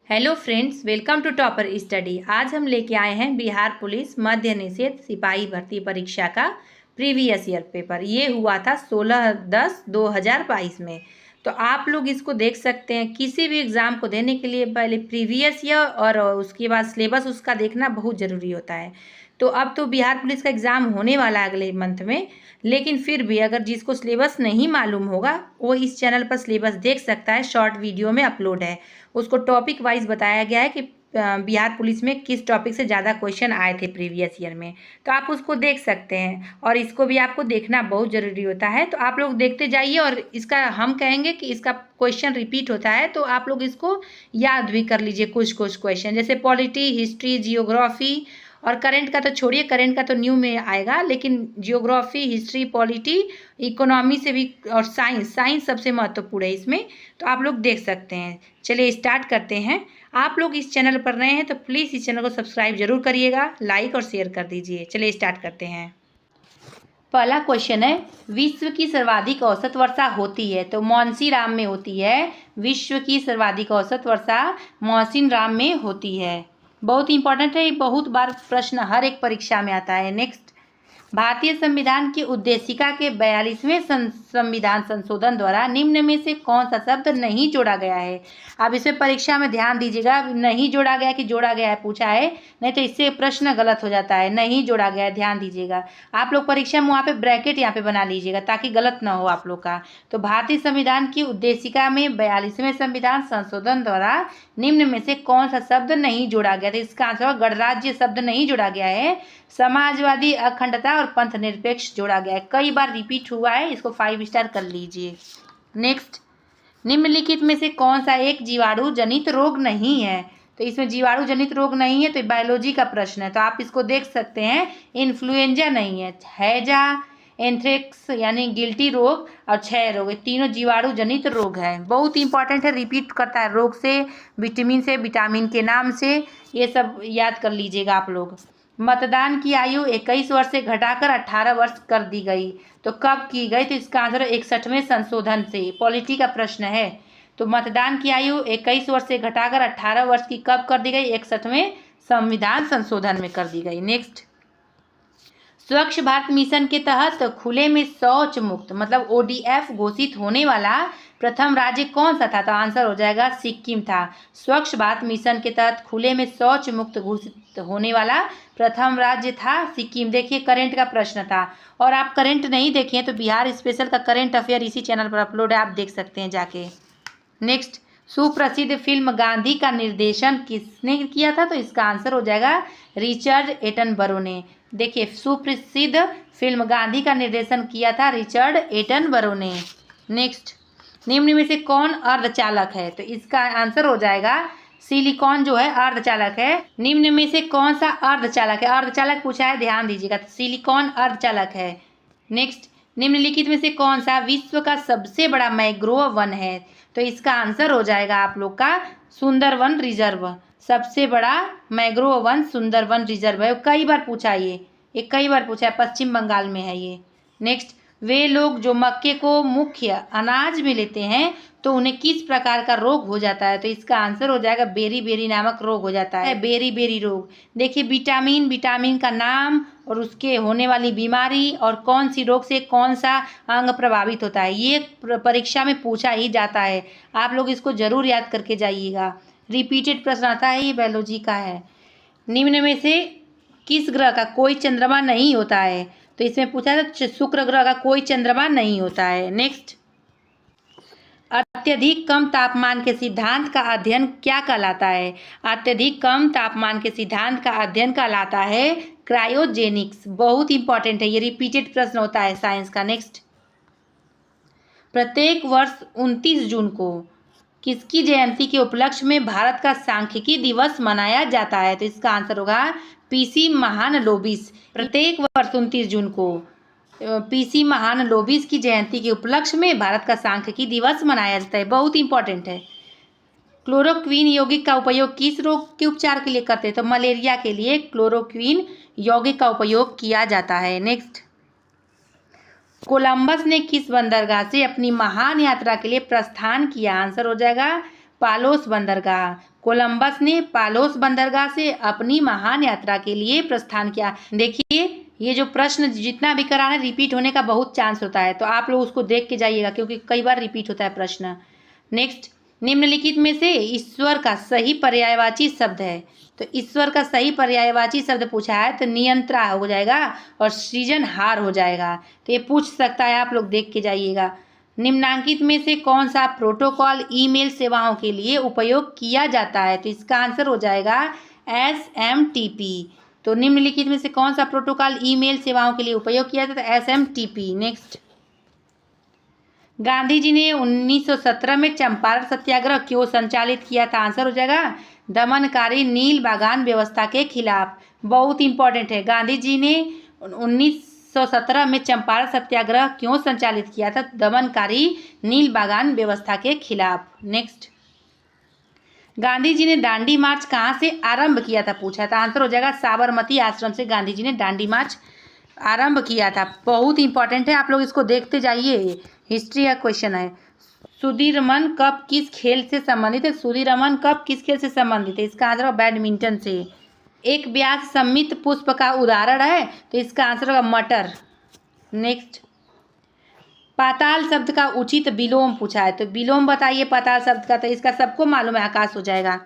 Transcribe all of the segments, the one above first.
Hello friends, welcome to topper study. आज हम लेके आए हैं बिहार पुलिस मध्य निषेध सिपाही भर्ती परीक्षा का प्रीवियस ईयर पेपर। ये हुआ था 16/10/2022 में। तो आप लोग इसको देख सकते हैं। किसी भी एग्ज़ाम को देने के लिए पहले प्रीवियस ईयर और उसके बाद सिलेबस उसका देखना बहुत ज़रूरी होता है। तो अब तो बिहार पुलिस का एग्ज़ाम होने वाला है अगले मंथ में, लेकिन फिर भी अगर जिसको सिलेबस नहीं मालूम होगा वो इस चैनल पर सिलेबस देख सकता है। शॉर्ट वीडियो में अपलोड है, उसको टॉपिक वाइज बताया गया है कि बिहार पुलिस में किस टॉपिक से ज़्यादा क्वेश्चन आए थे प्रीवियस ईयर में। तो आप उसको देख सकते हैं और इसको भी आपको देखना बहुत ज़रूरी होता है। तो आप लोग देखते जाइए और इसका हम कहेंगे कि इसका क्वेश्चन रिपीट होता है तो आप लोग इसको याद भी कर लीजिए। कुछ कुछ क्वेश्चन जैसे पॉलिटी, हिस्ट्री, जियोग्राफी और करंट का तो छोड़िए, करंट का तो न्यू में आएगा, लेकिन जियोग्राफी, हिस्ट्री, पॉलिटी, इकोनॉमी से भी और साइंस सबसे महत्वपूर्ण है इसमें। तो आप लोग देख सकते हैं। चलिए स्टार्ट करते हैं। आप लोग इस चैनल पर नए हैं तो प्लीज़ इस चैनल को सब्सक्राइब जरूर करिएगा, लाइक और शेयर कर दीजिए। चलिए स्टार्ट करते हैं। पहला क्वेश्चन है, विश्व की सर्वाधिक औसत वर्षा होती है तो मौसिनराम में होती है। विश्व की सर्वाधिक औसत वर्षा मौसिनराम में होती है। बहुत इंपॉर्टेंट है, बहुत बार प्रश्न हर एक परीक्षा में आता है। नेक्स्ट, भारतीय संविधान की उद्देशिका के 42वें संविधान संशोधन द्वारा निम्न में से कौन सा शब्द नहीं जोड़ा गया है। अब इसमें परीक्षा में ध्यान दीजिएगा, नहीं जोड़ा गया कि जोड़ा गया है पूछा है, नहीं तो इससे प्रश्न गलत हो जाता है। नहीं जोड़ा गया है, ध्यान दीजिएगा। आप लोग परीक्षा में वहाँ पे ब्रैकेट यहाँ पे बना लीजिएगा ताकि गलत ना हो आप लोग का। तो भारतीय संविधान की उद्देशिका में 42वें संविधान संशोधन द्वारा निम्न में से कौन सा शब्द नहीं जोड़ा गया। तो इसका आंसर गणराज्य शब्द नहीं जोड़ा गया है। समाजवादी, अखंडता और पंथ निरपेक्ष जोड़ा गया है। कई बार रिपीट हुआ है, इसको 5 स्टार कर लीजिए। नेक्स्ट, निम्नलिखित में से कौन सा एक जीवाणु जनित रोग नहीं है। तो इसमें जीवाणु जनित रोग नहीं है तो बायोलॉजी का प्रश्न है, तो आप इसको देख सकते हैं। इन्फ्लुएंजा नहीं है, हैजा, एंथ्रेक्स यानी गिल्टी रोग और क्षय रोग, ये तीनों जीवाणु जनित रोग है। बहुत इंपॉर्टेंट है, रिपीट करता है। रोग से, विटामिन के नाम से, ये सब याद कर लीजिएगा आप लोग। मतदान की आयु 21 वर्ष से घटाकर 18 वर्ष कर दी गई तो कब की गई। तो इसका आंसर 61वें संशोधन से। पॉलिटी का प्रश्न है। तो मतदान की आयु 21 वर्ष से घटाकर 18 वर्ष की कब कर दी गई। 61वें संविधान संशोधन में कर दी गई। नेक्स्ट, स्वच्छ भारत मिशन के तहत खुले में शौच मुक्त मतलब ODF घोषित होने वाला प्रथम राज्य कौन सा था। तो आंसर हो जाएगा सिक्किम था। स्वच्छ भारत मिशन के तहत खुले में शौच मुक्त घोषित होने वाला प्रथम राज्य था सिक्किम। देखिए करंट का प्रश्न था, और आप करंट नहीं देखें तो बिहार स्पेशल का करंट अफेयर इसी चैनल पर अपलोड है, आप देख सकते हैं जाके। नेक्स्ट, सुप्रसिद्ध फिल्म गांधी का निर्देशन किसने किया था। तो इसका आंसर हो जाएगा रिचर्ड एटनबरो ने। देखिए सुप्रसिद्ध फिल्म गांधी का निर्देशन किया था रिचर्ड एटनबरो ने। नेक्स्ट, निम्न में से कौन अर्धचालक है। तो इसका आंसर हो जाएगा सिलिकॉन जो है अर्धचालक है। निम्न में से कौन सा अर्धचालक है। अर्धचालक पूछा है, ध्यान दीजिएगा। तो सिलिकॉन अर्धचालक है। नेक्स्ट, निम्नलिखित में से कौन सा विश्व का सबसे बड़ा मैंग्रोव वन है। तो इसका आंसर हो जाएगा आप लोग का सुंदरवन रिजर्व। सबसे बड़ा मैंग्रोव वन सुंदरवन रिजर्व है। कई बार पूछा ये कई बार पूछा है, पश्चिम बंगाल में है ये। नेक्स्ट, वे लोग जो मक्के को मुख्य अनाज में लेते हैं तो उन्हें किस प्रकार का रोग हो जाता है। तो इसका आंसर हो जाएगा बेरी नामक रोग हो जाता है, बेरी रोग। देखिए विटामिन का नाम और उसके होने वाली बीमारी और कौन सी रोग से कौन सा अंग प्रभावित होता है, ये परीक्षा में पूछा ही जाता है। आप लोग इसको जरूर याद करके जाइएगा। रिपीटेड प्रश्न आता है, ये बायोलॉजी का है। निम्न में से किस ग्रह का कोई चंद्रमा नहीं होता है। तो इसमें पूछा था शुक्र ग्रह का कोई चंद्रमा नहीं होता है। नेक्स्ट, अत्यधिक कम तापमान के सिद्धांत का अध्ययन क्या कहलाता है। अत्यधिक कम तापमान के सिद्धांत का अध्ययन कहलाता है क्रायोजेनिक्स। बहुत इंपॉर्टेंट है, ये रिपीटेड प्रश्न होता है साइंस का। नेक्स्ट, प्रत्येक वर्ष 29 जून को किसकी जयंती के उपलक्ष्य में भारत का सांख्यिकी दिवस मनाया जाता है। तो इसका आंसर होगा PC महालनोबिस। प्रत्येक वर्ष 29 जून को PC महालनोबिस की जयंती के उपलक्ष्य में भारत का सांख्यिकी दिवस मनाया जाता है। बहुत इंपॉर्टेंट है। क्लोरोक्वीन यौगिक का उपयोग किस रोग के उपचार के लिए करते हैं। तो मलेरिया के लिए क्लोरोक्वीन यौगिक का उपयोग किया जाता है। नेक्स्ट, कोलंबस ने किस बंदरगाह से अपनी महान यात्रा के लिए प्रस्थान किया। आंसर हो जाएगा पालोस बंदरगाह। कोलंबस ने पालोस बंदरगाह से अपनी महान यात्रा के लिए प्रस्थान किया। देखिए ये जो प्रश्न जितना भी कराना रिपीट होने का बहुत चांस होता है, तो आप लोग उसको देख के जाइएगा क्योंकि कई बार रिपीट होता है प्रश्न। नेक्स्ट, निम्नलिखित में से ईश्वर का सही पर्यायवाची शब्द है। तो ईश्वर का सही पर्यायवाची शब्द पूछा है तो नियंत्रा हो जाएगा और सृजनहार हो जाएगा। तो ये पूछ सकता है, आप लोग देख के जाइएगा। निम्नांकित में से कौन सा प्रोटोकॉल ईमेल सेवाओं के लिए उपयोग किया जाता है? तो इसका आंसर हो जाएगा SMTP। तो निम्नलिखित में से कौन सा प्रोटोकॉल ईमेल सेवाओं के लिए उपयोग किया जाता है? SMTP। नेक्स्ट, गांधी जी ने 1917 में चंपारण सत्याग्रह क्यों संचालित किया था? आंसर हो जाएगा दमनकारी नील बागान व्यवस्था के खिलाफ। बहुत इंपॉर्टेंट है। गांधी जी ने 1917 में चंपारण सत्याग्रह क्यों संचालित किया था? दमनकारी नील बागान व्यवस्था के खिलाफ। नेक्स्ट, गांधी जी ने दांडी मार्च कहाँ से आरंभ किया था? पूछा था। आंसर हो जाएगा साबरमती आश्रम से गांधी जी ने दांडी मार्च आरंभ किया था। बहुत इंपॉर्टेंट है, आप लोग इसको देखते जाइए। हिस्ट्री का क्वेश्चन है। सुधीरमन कप किस खेल से संबंधित है? सुधीरमन कप किस खेल से संबंधित है? इसका आंसर होगा बैडमिंटन से। एक व्यास सम्मित पुष्प का उदाहरण है, तो इसका आंसर होगा मटर। नेक्स्ट, पाताल शब्द का उचित विलोम पूछा है, तो विलोम बताइए पाताल शब्द का। तो इसका सबको मालूम है, आकाश हो जाएगा।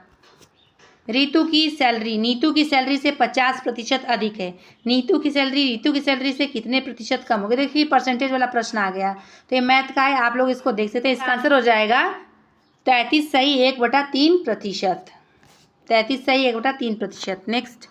रीतू की सैलरी नीतू की सैलरी से 50% अधिक है। नीतू की सैलरी रीतू की सैलरी से कितने प्रतिशत कम हो गया? देखिए परसेंटेज वाला प्रश्न आ गया, तो ये मैथ का है, आप लोग इसको देख सकते हैं। इसका आंसर हो जाएगा 33 सही 1/3%। 33 सही 1/3%। नेक्स्ट,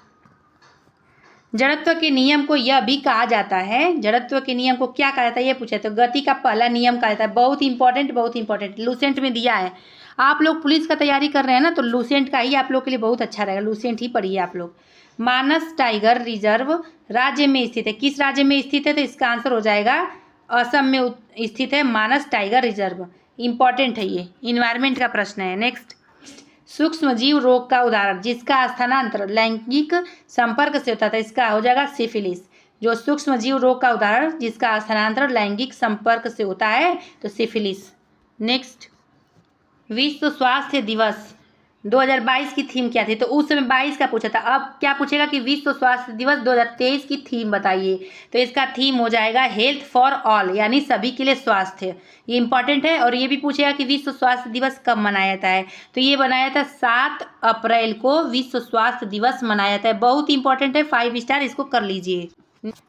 जड़त्व के नियम को यह भी कहा जाता है। जड़त्व के नियम को क्या कहा जाता है ये पूछा, तो गति का पहला नियम कहा जाता है। बहुत इंपॉर्टेंट लूसेंट में दिया है। आप लोग पुलिस का तैयारी कर रहे हैं ना, तो लूसेंट का ही आप लोग के लिए बहुत अच्छा रहेगा। लूसेंट ही पढ़िए आप लोग। मानस टाइगर रिजर्व राज्य में स्थित है। किस राज्य में स्थित है? तो इसका आंसर हो जाएगा असम में स्थित है मानस टाइगर रिजर्व। इंपॉर्टेंट है, ये इन्वायरमेंट का प्रश्न है। नेक्स्ट, सूक्ष्म जीव रोग का उदाहरण जिसका स्थानांतर लैंगिक संपर्क से होता था, इसका हो जाएगा सिफिलिस। जो सूक्ष्म जीव रोग का उदाहरण जिसका स्थानांतर लैंगिक संपर्क से होता है, तो सिफिलिस। नेक्स्ट, विश्व स्वास्थ्य दिवस 2022 की थीम क्या थी? तो उस समय 22 का पूछा था। अब क्या पूछेगा कि विश्व स्वास्थ्य दिवस 2023 की थीम बताइए। तो इसका थीम हो जाएगा हेल्थ फॉर ऑल, यानी सभी के लिए स्वास्थ्य। ये इंपॉर्टेंट है। और ये भी पूछेगा कि विश्व स्वास्थ्य दिवस कब मनाया जाता है? तो ये बनाया था 7 अप्रैल को विश्व स्वास्थ्य दिवस मनाया जाता है। बहुत इंपॉर्टेंट है, 5 स्टार इसको कर लीजिए।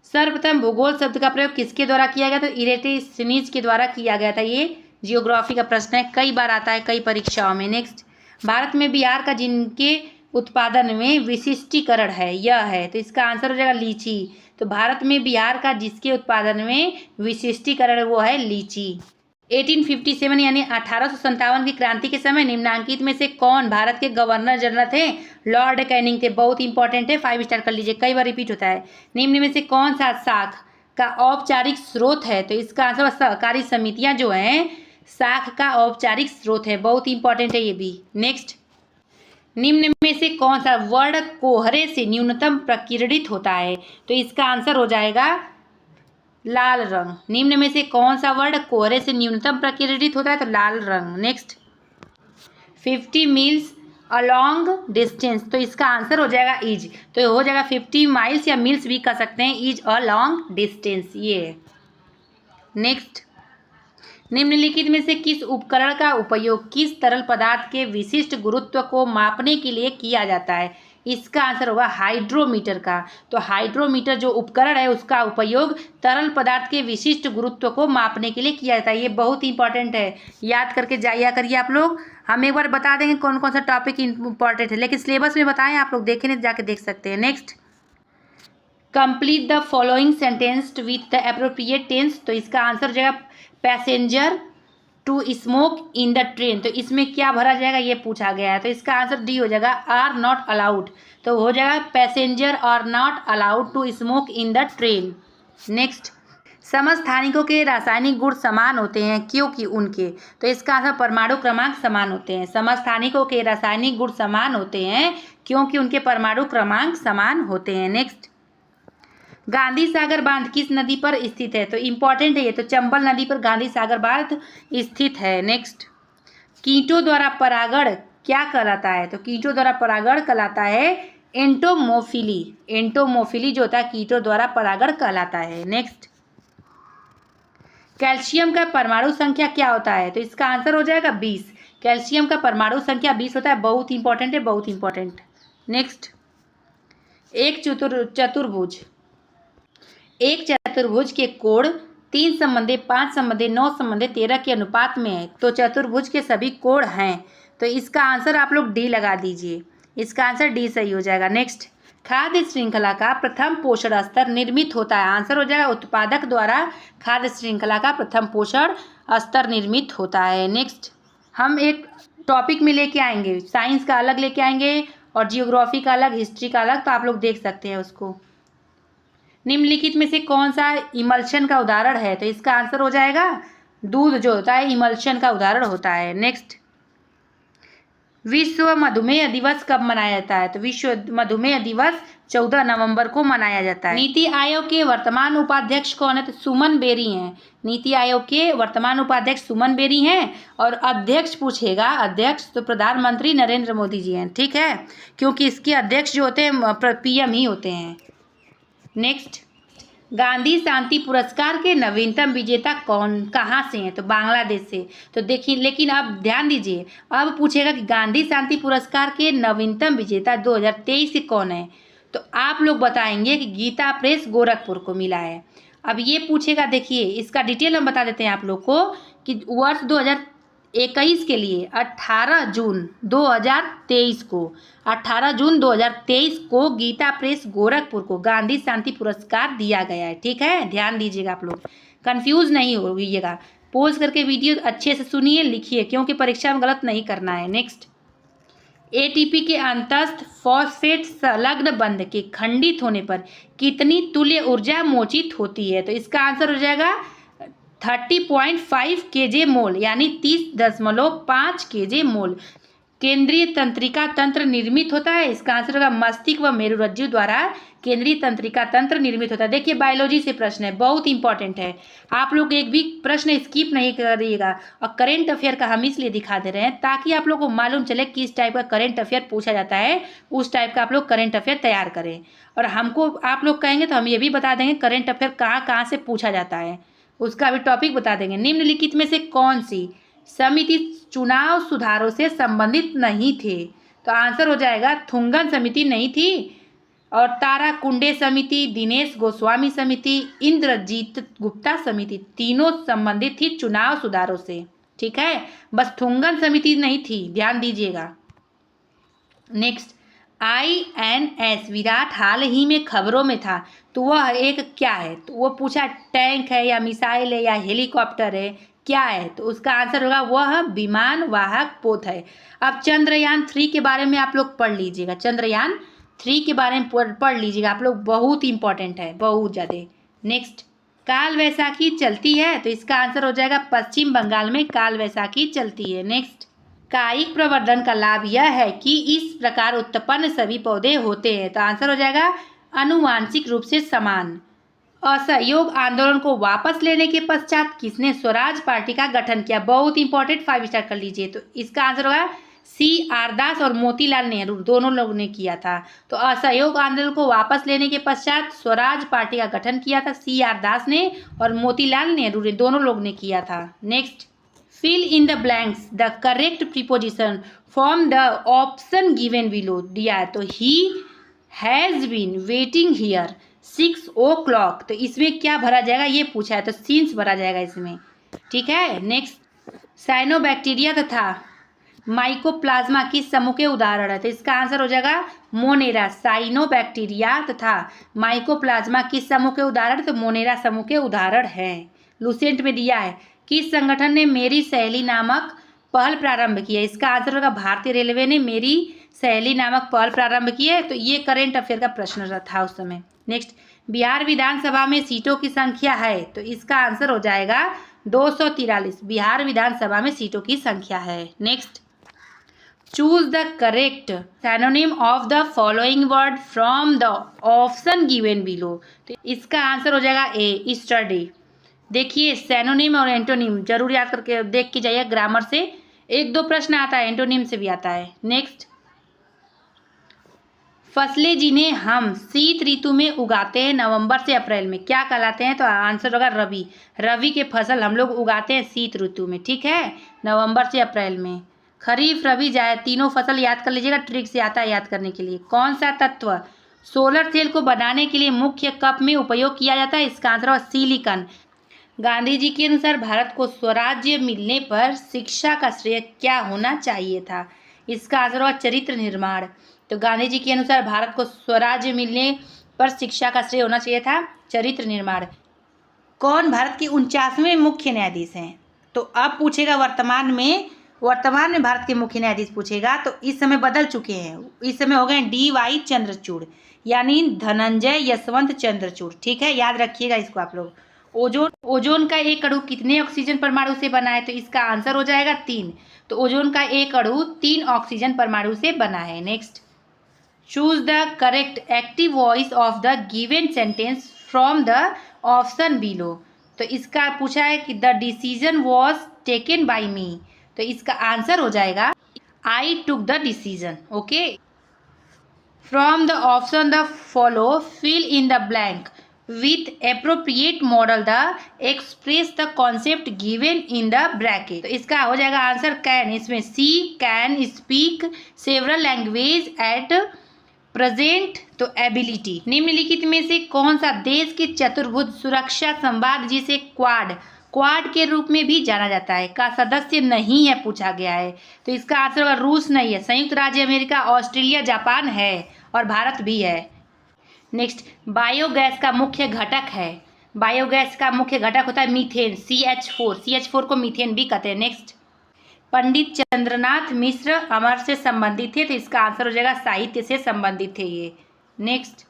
सर्वप्रथम भूगोल शब्द का प्रयोग किसके द्वारा किया गया था? इरेस्टोथेनीज के द्वारा किया गया था। ये जियोग्राफी का प्रश्न है, कई बार आता है कई परीक्षाओं में। नेक्स्ट, भारत में बिहार का जिनके उत्पादन में विशिष्टीकरण है यह है, तो इसका आंसर हो जाएगा लीची। तो भारत में बिहार का जिसके उत्पादन में विशिष्टीकरण वो है लीची। 1857 यानी 1857 की क्रांति के समय निम्नांकित में से कौन भारत के गवर्नर जनरल थे? लॉर्ड कैनिंग थे। बहुत इंपॉर्टेंट है, 5 स्टार कर लीजिए, कई बार रिपीट होता है। निम्न में से कौन सा शाख का औपचारिक स्रोत है? तो इसका आंसर सहकारी समितियां जो हैं शाख का औपचारिक स्रोत है। बहुत इंपॉर्टेंट है ये भी। नेक्स्ट, निम्न में से कौन सा वर्ण कोहरे से न्यूनतम प्रकीर्णित होता है? तो इसका आंसर हो जाएगा लाल रंग। निम्न में से कौन सा वर्ण कोहरे से न्यूनतम प्रकीर्णित होता है? तो लाल रंग। नेक्स्ट, 50 मील्स अलॉन्ग डिस्टेंस, तो इसका आंसर हो जाएगा इज। तो हो जाएगा 50 माइल्स या मील्स भी कह सकते हैं, इज अ लॉन्ग डिस्टेंस ये। नेक्स्ट, निम्नलिखित में से किस उपकरण का उपयोग किस तरल पदार्थ के विशिष्ट गुरुत्व को मापने के लिए किया जाता है? इसका आंसर होगा हाइड्रोमीटर का। तो हाइड्रोमीटर जो उपकरण है उसका उपयोग तरल पदार्थ के विशिष्ट गुरुत्व को मापने के लिए किया जाता है। ये बहुत इंपॉर्टेंट है, याद करके जाइए करिए आप लोग। हम एक बार बता देंगे कौन कौन सा टॉपिक इंपॉर्टेंट है, लेकिन सिलेबस में बताएं, आप लोग देखें नहीं जाके देख सकते हैं। Next, complete the following sentence with the appropriate tense, तो इसका आंसर हो जाएगा passenger to smoke in the train. तो इसमें क्या भरा जाएगा ये पूछा गया है, तो इसका आंसर डी हो जाएगा आर नॉट अलाउड। तो हो जाएगा passenger are not allowed to smoke in the train. Next, समस्थानिकों के रासायनिक गुण समान होते हैं क्योंकि उनके, तो इसका आंसर परमाणु क्रमांक समान होते हैं। समस्थानिकों के रासायनिक गुण समान होते हैं क्योंकि उनके परमाणु क्रमांक समान होते हैं। नेक्स्ट, गांधी सागर बांध किस नदी पर स्थित है? तो इंपॉर्टेंट है ये, तो चंबल नदी पर गांधी सागर बांध स्थित है। नेक्स्ट, कीटों द्वारा परागण क्या कहलाता है? तो कीटों द्वारा परागण कहलाता है एंटोमोफिली। एंटोमोफिली जो होता है कीटों द्वारा परागण कहलाता है। नेक्स्ट, कैल्शियम का परमाणु संख्या क्या होता है? तो इसका आंसर हो जाएगा 20। कैल्शियम का परमाणु संख्या 20 होता है। बहुत इंपॉर्टेंट है, बहुत इंपॉर्टेंट। नेक्स्ट, एक चतुर्भुज के कोण 3 संबंधी 5 संबंधी 9 संबंधी 13 के अनुपात में है। तो चतुर्भुज के सभी कोण हैं, तो इसका आंसर आप लोग डी लगा दीजिए। इसका आंसर डी सही हो जाएगा। नेक्स्ट, खाद्य श्रृंखला का प्रथम पोषण स्तर निर्मित होता है। आंसर हो जाएगा उत्पादक द्वारा खाद्य श्रृंखला का प्रथम पोषण स्तर निर्मित होता है। नेक्स्ट, हम एक टॉपिक में लेके आएंगे, साइंस का अलग लेके आएंगे और जियोग्राफी का अलग, हिस्ट्री का अलग, तो आप लोग देख सकते हैं उसको। निम्नलिखित में से कौन सा इमल्शन का उदाहरण है? तो इसका आंसर हो जाएगा दूध जो होता है इमल्शन का उदाहरण होता है। नेक्स्ट, विश्व मधुमेह दिवस कब मनाया जाता है? तो विश्व मधुमेह दिवस 14 नवंबर को मनाया जाता है। नीति आयोग के वर्तमान उपाध्यक्ष कौन है? तो सुमन बेरी हैं। नीति आयोग के वर्तमान उपाध्यक्ष सुमन बेरी हैं। और अध्यक्ष पूछेगा, अध्यक्ष तो प्रधानमंत्री नरेंद्र मोदी जी हैं, ठीक है, क्योंकि इसके अध्यक्ष जो होते हैं पीएम ही होते हैं। नेक्स्ट, गांधी शांति पुरस्कार के नवीनतम विजेता कहाँ से हैं? तो बांग्लादेश से। तो देखिए, लेकिन अब ध्यान दीजिए, अब पूछेगा कि गांधी शांति पुरस्कार के नवीनतम विजेता 2023 से कौन है? तो आप लोग बताएंगे कि गीता प्रेस गोरखपुर को मिला है। अब ये पूछेगा, देखिए इसका डिटेल हम बता देते हैं आप लोग को कि वर्ष 2021 के लिए 18 जून 2023 को गीता प्रेस गोरखपुर को गांधी शांति पुरस्कार दिया गया है, ठीक है। ध्यान दीजिएगा, आप लोग कंफ्यूज नहीं होइएगा। पोज करके वीडियो अच्छे से सुनिए, लिखिए, क्योंकि परीक्षा में गलत नहीं करना है। नेक्स्ट, एटीपी के अंतस्थ फॉस्फेट संलग्न बंध के खंडित होने पर कितनी तुल्य ऊर्जा मोचित होती है? तो इसका आंसर हो जाएगा 30.5 kJ मोल, यानी 30.5 kJ मोल। केंद्रीय तंत्रिका तंत्र निर्मित होता है। इसका आंसर होगा मस्तिष्क व मेरुरज्जु द्वारा केंद्रीय तंत्रिका तंत्र निर्मित होता है। देखिए, बायोलॉजी से प्रश्न है, बहुत इंपॉर्टेंट है। आप लोग एक भी प्रश्न स्किप नहीं करिएगा। और करेंट अफेयर का हम इसलिए दिखा दे रहे हैं ताकि आप लोग को मालूम चले किस टाइप का करेंट अफेयर पूछा जाता है, उस टाइप का आप लोग करेंट अफेयर तैयार करें। और हमको आप लोग कहेंगे तो हम ये भी बता देंगे करेंट अफेयर कहाँ कहाँ से पूछा जाता है, उसका भी टॉपिक बता देंगे। निम्नलिखित में से कौन सी समिति चुनाव सुधारों से संबंधित नहीं थे? तो आंसर हो जाएगा थुंगन समिति नहीं थी, और ताराकुंडे समिति, दिनेश गोस्वामी समिति, इंद्रजीत गुप्ता समिति, तीनों संबंधित थी चुनाव सुधारों से, ठीक है। बस थुंगन समिति नहीं थी, ध्यान दीजिएगा। नेक्स्ट, INS विराट हाल ही में खबरों में था, तो वह एक क्या है? तो वो पूछा टैंक है या मिसाइल है या हेलीकॉप्टर है, क्या है? तो उसका आंसर होगा वह विमान वाहक पोत है। अब चंद्रयान 3 के बारे में आप लोग पढ़ लीजिएगा, चंद्रयान 3 के बारे में पढ़ लीजिएगा आप लोग, बहुत इंपॉर्टेंट है, बहुत ज़्यादा। नेक्स्ट, काल वैसाखी चलती है? तो इसका आंसर हो जाएगा पश्चिम बंगाल में काल वैसाखी चलती है। नेक्स्ट, कायिक प्रवर्धन का लाभ यह है कि इस प्रकार उत्पन्न सभी पौधे होते हैं। तो आंसर हो जाएगा आनुवांशिक रूप से समान। असहयोग आंदोलन को वापस लेने के पश्चात किसने स्वराज पार्टी का गठन किया? बहुत इंपॉर्टेंट, 5 स्टार कर लीजिए। तो इसका आंसर होगा CR दास और मोतीलाल नेहरू, दोनों लोगों ने किया था। तो असहयोग आंदोलन को वापस लेने के पश्चात स्वराज पार्टी का गठन किया था CR दास ने और मोतीलाल नेहरू ने, दोनों लोग ने किया था। Next, fill in the blanks the correct preposition from the option given below दिया है। तो he has been waiting here 6 o'clock, तो इसमें क्या भरा जाएगा ये पूछा है, तो सीन्स भरा जाएगा इसमें, ठीक है। नेक्स्ट, साइनोबैक्टीरिया तथा माइकोप्लाज्मा किस समूह के उदाहरण है? तो इसका आंसर हो जाएगा मोनेरा। साइनोबैक्टीरिया तथा माइकोप्लाज्मा किस समूह के उदाहरण? तो मोनेरा समूह के उदाहरण हैं। लुसेंट में दिया है किस संगठन ने मेरी सहेली नामक पहल प्रारंभ की है? इसका आंसर होगा भारतीय रेलवे ने मेरी सहेली नामक पहल प्रारंभ की है। तो ये करेंट अफेयर का प्रश्न था उस समय। नेक्स्ट, बिहार विधानसभा में सीटों की संख्या है? तो इसका आंसर हो जाएगा 243। बिहार विधानसभा में सीटों की संख्या है। Next, choose the correct synonym of the following word from the option given below. तो इसका आंसर हो जाएगा A, स्टडी। देखिए, सैनोनिम और एंटोनिम जरूर याद करके देख के जाइए ग्रामर से। एक दो प्रश्न आता है, एंटोनिम से भी आता है। नेक्स्ट, फसलें जिन्हें हम शीत ऋतु में उगाते हैं नवंबर से अप्रैल में क्या कहलाते हैं? तो आंसर होगा रबी। रबी के फसल हम लोग उगाते हैं शीत ऋतु में, ठीक है, नवंबर से अप्रैल में। खरीफ, रबी, जायद तीनों फसल याद कर लीजिएगा, ट्रिक से आता है याद करने के लिए। कौन सा तत्व सोलर सेल को बनाने के लिए मुख्य कप में उपयोग किया जाता है? इसका आंसर होगा सिलिकॉन। गांधी जी के अनुसार भारत को स्वराज्य मिलने पर शिक्षा का श्रेय क्या होना चाहिए था? इसका आंसर होगा चरित्र निर्माण। तो गांधी जी के अनुसार भारत को स्वराज्य मिलने पर शिक्षा का श्रेय होना चाहिए था चरित्र निर्माण। कौन भारत के 49वें मुख्य न्यायाधीश हैं? तो अब पूछेगा वर्तमान में भारत के मुख्य न्यायाधीश पूछेगा, तो इस समय बदल चुके हैं, इस समय हो गए DY चंद्रचूड़, यानी धनंजय यशवंत चंद्रचूड़, ठीक है, याद रखिएगा इसको आप लोग। ओजोन का एक अणु कितने ऑक्सीजन परमाणु से बना है? तो इसका आंसर हो जाएगा 3। तो ओजोन का एक अणु 3 ऑक्सीजन परमाणु से बना है। Next, choose the correct active voice of the given sentence from the option below. तो इसका पूछा है कि the decision was taken by me, तो इसका आंसर हो जाएगा I took the decision. Okay, from the option the follow fill in the blank with appropriate model the express the concept given in the bracket। तो इसका हो जाएगा answer can. इसमें she can speak several language at present, तो ability. निम्नलिखित में से कौन सा देश के चतुर्भुज सुरक्षा संवाद जिसे क्वाड के रूप में भी जाना जाता है का सदस्य नहीं है पूछा गया है? तो इसका आंसर होगा रूस नहीं है, संयुक्त राज्य अमेरिका, ऑस्ट्रेलिया, जापान है और भारत भी है। नेक्स्ट, बायोगैस का मुख्य घटक है, बायोगैस का मुख्य घटक होता है मीथेन, CH4 को मीथेन भी कहते हैं। नेक्स्ट, पंडित चंद्रनाथ मिश्र अमर से संबंधित थे, तो इसका आंसर हो जाएगा साहित्य से संबंधित थे ये। नेक्स्ट,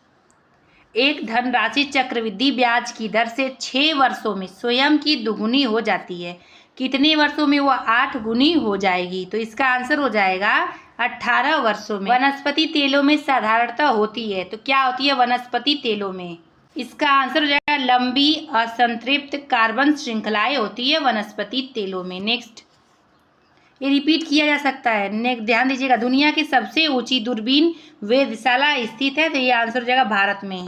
एक धनराशि चक्रवृद्धि ब्याज की दर से 6 वर्षों में स्वयं की दुगुनी हो जाती है, कितने वर्षों में वो 8 गुनी हो जाएगी? तो इसका आंसर हो जाएगा 18 वर्षों में। वनस्पति तेलों में साधारणतः होती है, तो क्या होती है वनस्पति तेलों में? इसका आंसर हो जाएगा लंबी असंतृप्त कार्बन श्रृंखलाएं होती है वनस्पति तेलों में। नेक्स्ट, ये रिपीट किया जा सकता है, नेक्स्ट ध्यान दीजिएगा। दुनिया की सबसे ऊंची दूरबीन वेधशाला स्थित है, तो ये आंसर हो जाएगा भारत में।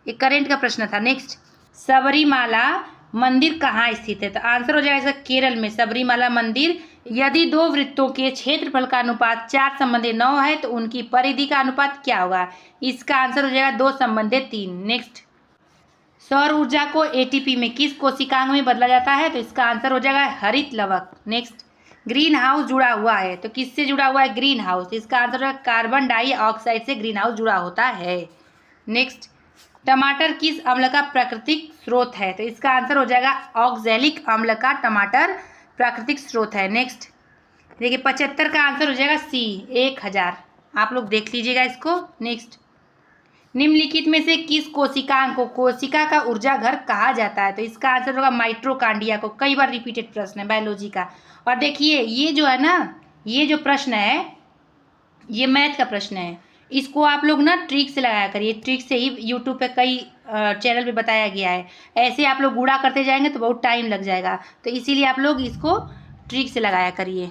ये करंट का प्रश्न था। नेक्स्ट, सबरीमाला मंदिर कहाँ स्थित है? तो आंसर हो जाएगा इसका केरल में सबरीमाला मंदिर। यदि 2 वृत्तों के क्षेत्रफल का अनुपात 4/9 है तो उनकी परिधि का अनुपात क्या होगा? इसका आंसर हो जाएगा 2/3। नेक्स्ट, सौर ऊर्जा को ATP में किस कोशिकांग में बदला जाता है? तो इसका आंसर हो जाएगा हरित लवक। नेक्स्ट, ग्रीन हाउस जुड़ा हुआ है, तो किससे जुड़ा हुआ है ग्रीन हाउस? इसका आंसर है कार्बन डाइऑक्साइड से ग्रीन हाउस जुड़ा होता है। नेक्स्ट, टमाटर किस अम्ल का प्राकृतिक स्रोत है? तो इसका आंसर हो जाएगा ऑक्सैलिक अम्ल का टमाटर प्राकृतिक स्रोत है। नेक्स्ट, देखिए 75 का आंसर हो जाएगा C 1000, आप लोग देख लीजिएगा इसको। नेक्स्ट, निम्नलिखित में से किस कोशिकांग को कोशिका का ऊर्जा घर कहा जाता है? तो इसका आंसर होगा माइटोकॉन्ड्रिया को। कई बार रिपीटेड प्रश्न है बायोलॉजी का। और देखिए ये जो है ना, ये जो प्रश्न है ये मैथ का प्रश्न है, इसको आप लोग ना ट्रिक से लगाया करिए, ट्रिक से ही यूट्यूब पे कई चैनल पे बताया गया है। ऐसे आप लोग गुणा करते जाएंगे तो बहुत टाइम लग जाएगा, तो इसीलिए आप लोग इसको ट्रिक से लगाया करिए।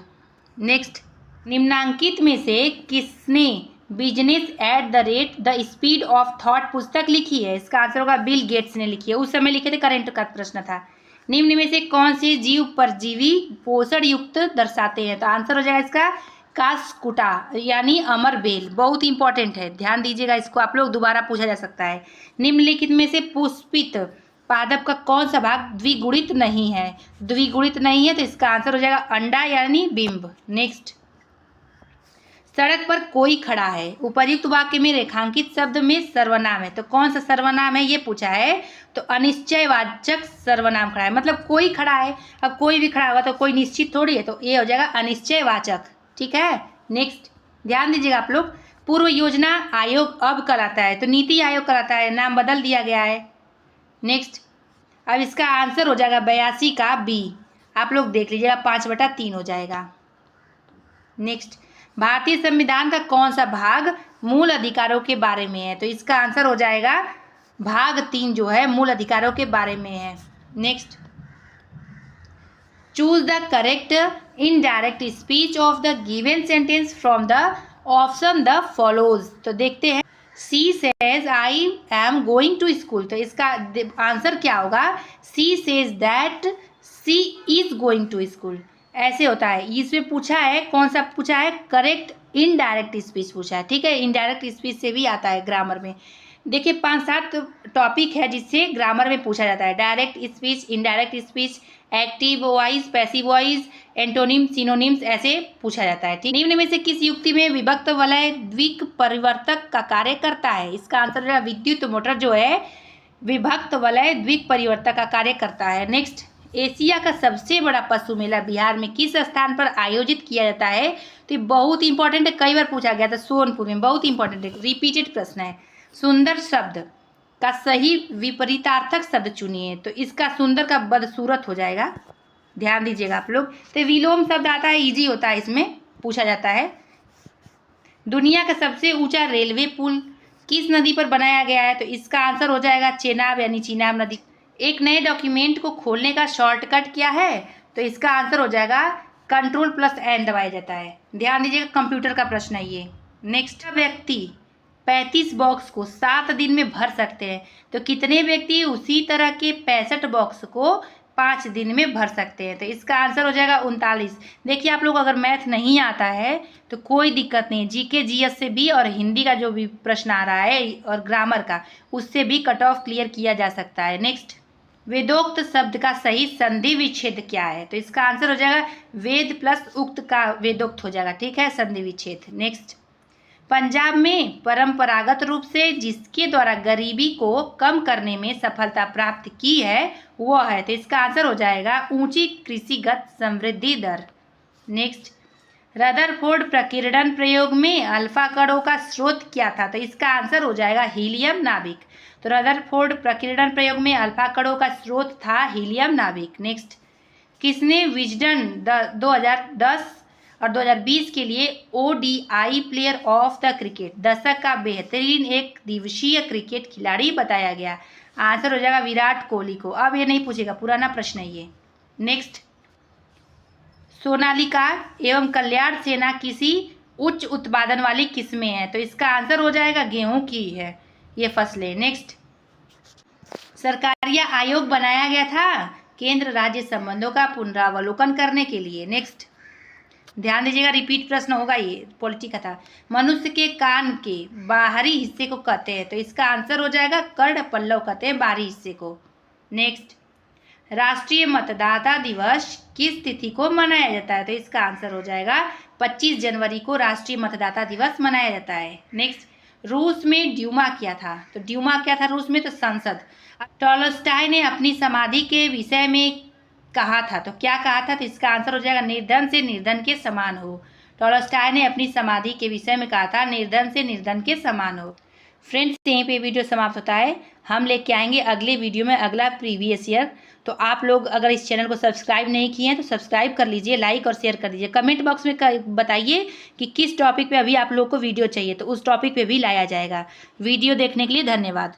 नेक्स्ट, निम्नांकित में से किसने business at the speed of thought पुस्तक लिखी है? इसका आंसर होगा बिल गेट्स ने लिखी है, उस समय लिखे थे, करंट का प्रश्न था। निम्न में से कौन से जीव परजीवी पोषण युक्त दर्शाते हैं? तो आंसर हो जाएगा इसका कास्कुटा यानी अमर बेल, बहुत इंपॉर्टेंट है, ध्यान दीजिएगा इसको, आप लोग दोबारा पूछा जा सकता है। निम्नलिखित में से पुष्पित पादप का कौन सा भाग द्विगुणित नहीं है? द्विगुणित नहीं है, तो इसका आंसर हो जाएगा अंडा यानी बिंब। नेक्स्ट, सड़क पर कोई खड़ा है, उपयुक्त वाक्य में रेखांकित शब्द में सर्वनाम है, तो कौन सा सर्वनाम है ये पूछा है? तो अनिश्चयवाचक सर्वनाम खड़ा है, मतलब कोई खड़ा है, अब कोई भी खड़ा होगा तो कोई निश्चित थोड़ी है, तो ये हो जाएगा अनिश्चयवाचक, ठीक है। नेक्स्ट, ध्यान दीजिएगा आप लोग, पूर्व योजना आयोग अब कहलाता है, तो नीति आयोग कहलाता है, नाम बदल दिया गया है। नेक्स्ट, अब इसका आंसर हो जाएगा 82 का B, आप लोग देख लीजिएगा 5/3 हो जाएगा। नेक्स्ट, भारतीय संविधान का कौन सा भाग मूल अधिकारों के बारे में है? तो इसका आंसर हो जाएगा भाग 3 जो है मूल अधिकारों के बारे में है। Next, choose the correct indirect speech of the given sentence from the option the follows. तो देखते हैं, she says I am going to school, तो इसका आंसर क्या होगा? She says that she is going to school. ऐसे होता है। इसमें पूछा है, कौन सा पूछा है? करेक्ट इनडायरेक्ट स्पीच पूछा है। ठीक है, इनडायरेक्ट स्पीच से भी आता है ग्रामर में। देखिए 5-7 टॉपिक है जिससे ग्रामर में पूछा जाता है। Direct speech, indirect speech, active voice, passive voice, antonym, synonyms, ऐसे पूछा जाता है। ठीक, निम्न में से किस युक्ति में विभक्त वलय द्विक परिवर्तक का कार्य करता है? इसका आंसर है विद्युत मोटर जो है विभक्त वलय द्विक परिवर्तक का कार्य करता है। नेक्स्ट, एशिया का सबसे बड़ा पशु मेला बिहार में किस स्थान पर आयोजित किया जाता है? तो ये बहुत इंपॉर्टेंट है, कई बार पूछा गया था, सोनपुर में। बहुत इंपॉर्टेंट है, रिपीटेड प्रश्न है। सुंदर शब्द का सही विपरीतार्थक शब्द चुनिए। तो इसका सुंदर का बदसूरत हो जाएगा, ध्यान दीजिएगा आप लोग। तो विलोम शब्द आता है, इजी होता है, इसमें पूछा जाता है। दुनिया का सबसे ऊंचा रेलवे पुल किस नदी पर बनाया गया है? तो इसका आंसर हो जाएगा चेनाब यानी चीनाब नदी। एक नए डॉक्यूमेंट को खोलने का शॉर्टकट क्या है? तो इसका आंसर हो जाएगा Ctrl+N दबाया जाता है। ध्यान दीजिएगा, कंप्यूटर का प्रश्न है ये। नेक्स्ट, व्यक्ति 35 बॉक्स को 7 दिन में भर सकते हैं, तो कितने व्यक्ति उसी तरह के 65 बॉक्स को 5 दिन में भर सकते हैं? तो इसका आंसर हो जाएगा 39। देखिए आप लोग अगर मैथ नहीं आता है तो कोई दिक्कत नहीं, जीके जीएस से भी और हिंदी का जो भी प्रश्न आ रहा है और ग्रामर का, उससे भी कट ऑफ क्लियर किया जा सकता है। नेक्स्ट, वेदोक्त शब्द का सही संधि विच्छेद क्या है? तो इसका आंसर हो जाएगा वेद प्लस उक्त का वेदोक्त हो जाएगा। ठीक है, संधि विच्छेद। नेक्स्ट, पंजाब में परंपरागत रूप से जिसके द्वारा गरीबी को कम करने में सफलता प्राप्त की है वह है, तो इसका आंसर हो जाएगा ऊंची कृषिगत समृद्धि दर। नेक्स्ट, रदरफोर्ड प्रकीर्णन प्रयोग में अल्फा कणों का स्रोत क्या था? तो इसका आंसर हो जाएगा हीलियम नाभिक। तो रदरफोर्ड प्रकीर्णन प्रयोग में अल्फा कणों का स्रोत था हीलियम नाभिक। नेक्स्ट, किसने विजडन 2010 और 2020 के लिए ODI player of the cricket दशक का बेहतरीन एक दिवसीय क्रिकेट खिलाड़ी बताया गया? आंसर हो जाएगा विराट कोहली को। अब ये नहीं पूछेगा, पुराना प्रश्न है ये। नेक्स्ट, सोनालिका एवं कल्याण सेना किसी उच्च उत्पादन वाली किस्में हैं? तो इसका आंसर हो जाएगा गेहूं की है ये फसलें। नेक्स्ट, सरकारिया आयोग बनाया गया था केंद्र राज्य संबंधों का पुनरावलोकन करने के लिए। नेक्स्ट, ध्यान दीजिएगा, रिपीट प्रश्न होगा ये, पॉलिटी का था। मनुष्य के कान के बाहरी हिस्से को कहते हैं? तो इसका आंसर हो जाएगा कर्ण पल्लव कहते हैं बाहरी हिस्से को। नेक्स्ट, राष्ट्रीय मतदाता दिवस किस तिथि को मनाया जाता है? तो इसका आंसर हो जाएगा 25 जनवरी को राष्ट्रीय मतदाता दिवस मनाया जाता है। नेक्स्ट, रूस में ड्यूमा क्या था? तो ड्यूमा क्या था रूस में? तो संसद। टॉलस्टॉय ने अपनी समाधि के विषय में कहा था, तो क्या कहा था? तो इसका आंसर हो जाएगा निर्धन से निर्धन के समान हो। टॉलस्टॉय ने अपनी समाधि के विषय में कहा था निर्धन से निर्धन के समान हो। फ्रेंड्स, यहीं पे वीडियो समाप्त होता है। हम लेके आएंगे अगले वीडियो में अगला प्रीवियस ईयर। तो आप लोग अगर इस चैनल को सब्सक्राइब नहीं किए हैं तो सब्सक्राइब कर लीजिए, लाइक और शेयर कर दीजिए। कमेंट बॉक्स में बताइए कि किस टॉपिक पे अभी आप लोग को वीडियो चाहिए, तो उस टॉपिक पे भी लाया जाएगा। वीडियो देखने के लिए धन्यवाद।